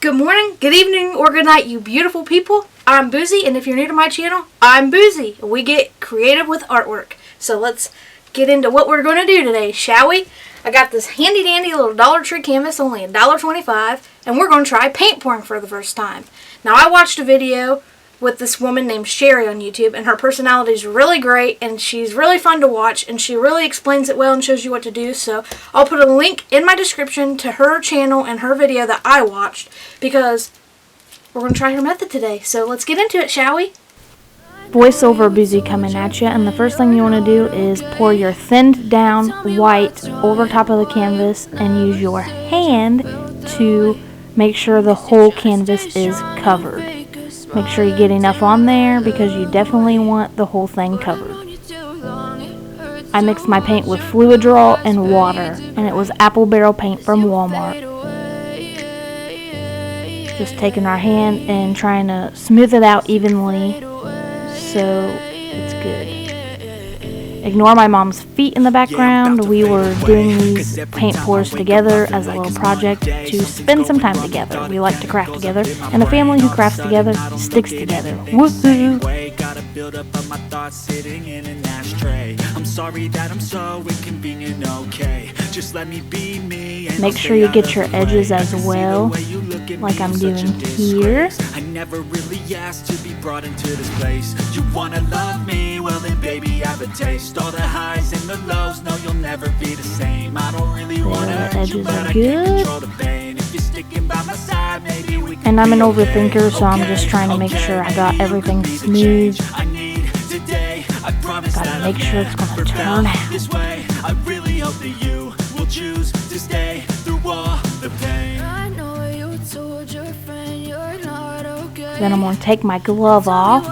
Good morning, good evening, or good night, you beautiful people. I'm Boozy, and if you're new to my channel, I'm Boozy. We get creative with artwork. So let's get into what we're going to do today, shall we? I got this handy dandy little Dollar Tree canvas, only $1.25, and we're going to try paint pouring for the first time. Now, I watched a video with this woman named Sherry on YouTube, and her personality is really great, and she's really fun to watch, and she really explains it well and shows you what to do. So I'll put a link in my description to her channel and her video that I watched, because we're going to try her method today. So let's get into it, shall we? Voiceover Boozy coming at you, and the first thing you want to do is pour your thinned down white over top of the canvas and use your hand to make sure the whole canvas is covered. Make sure you get enough on there because you definitely want the whole thing covered. I mixed my paint with Fluid Draw and water, and it was apple barrel paint from Walmart. Just taking our hand and trying to smooth it out evenly so it's good. Ignore my mom's feet in the background. We were doing these paint pours together as a little project to spend some time together. We like to craft together, and a family who crafts together sticks together. Woohoo! Make sure you get your edges as well, like I'm doing here. I never really asked to be brought into this place. You wanna love me? Well then baby I have a taste. All the highs and the lows, no you'll never be the same. I don't really wanna hurt you, but I can't control the pain. If you're sticking by my side, maybe we can. And I'm an overthinker, so I'm just trying to make sure I got everything smooth. Gotta make sure it's gonna turn out. This way, I really hope that you will choose to stay through all the pain. I know you told your friend you're not okay. Then I'm gonna take my glove off.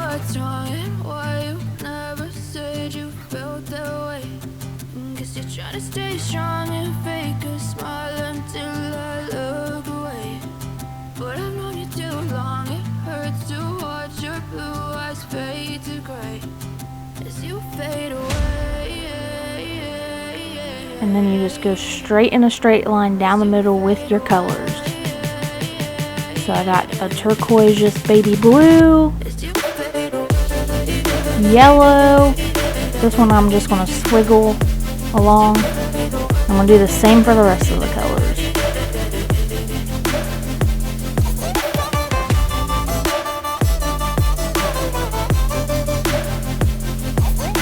Stay strong and fake a smile until I look away. But I've known you too long, it hurts to watch your blue eyes fade to gray as you fade away. And then you just go straight in a straight line down the middle with your colors. So I got a turquoise baby blue, yellow. This one I'm just gonna swiggle along. I'm going to do the same for the rest of the colors.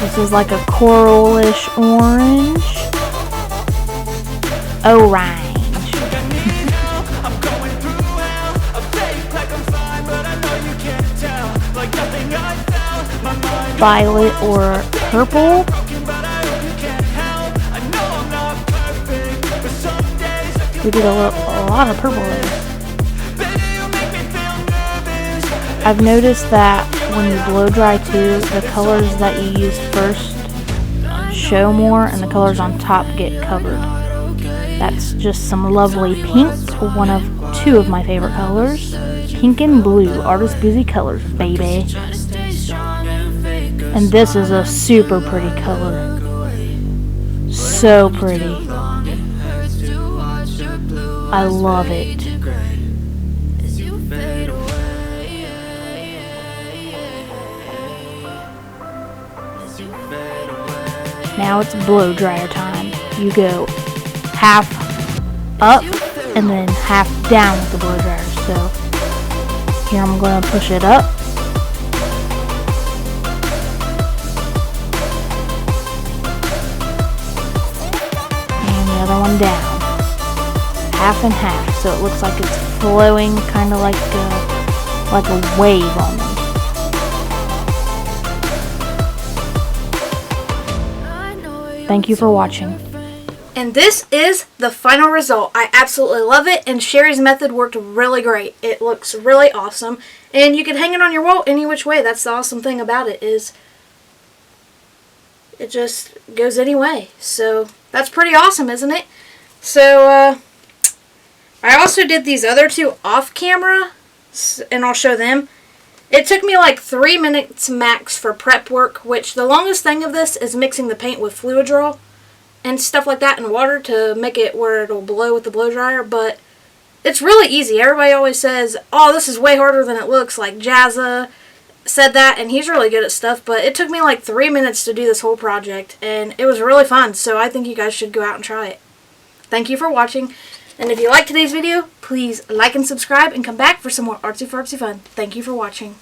This is like a coralish orange. Orange. Violet or purple. We did a lot of purple there. I've noticed that when you blow dry too, the colors that you use first show more and the colors on top get covered. That's just some lovely pink, one of two of my favorite colors. Pink and blue, ArtistBoozey colors, baby. And this is a super pretty color. So pretty. I love it. Now it's blow dryer time. You go half up and then half down with the blow dryer. So here I'm going to push it up. And the other one down. Half and half, so it looks like it's flowing, kind of like a wave almost. Thank you for watching. And this is the final result. I absolutely love it, and Sherry's method worked really great. It looks really awesome, and you can hang it on your wall any which way. That's the awesome thing about it, is it just goes any way. So that's pretty awesome, isn't it? So I also did these other two off camera, and I'll show them. It took me like 3 minutes max for prep work, which the longest thing of this is mixing the paint with Fluid Draw and stuff like that in water to make it where it'll blow with the blow dryer, but It's really easy. Everybody always says, oh, this is way harder than it looks. Like Jazza said that, and he's really good at stuff, but it took me like 3 minutes to do this whole project, and it was really fun, so I think you guys should go out and try it. Thank you for watching, and if you liked today's video, please like and subscribe, and come back for some more artsy fartsy fun. Thank you for watching.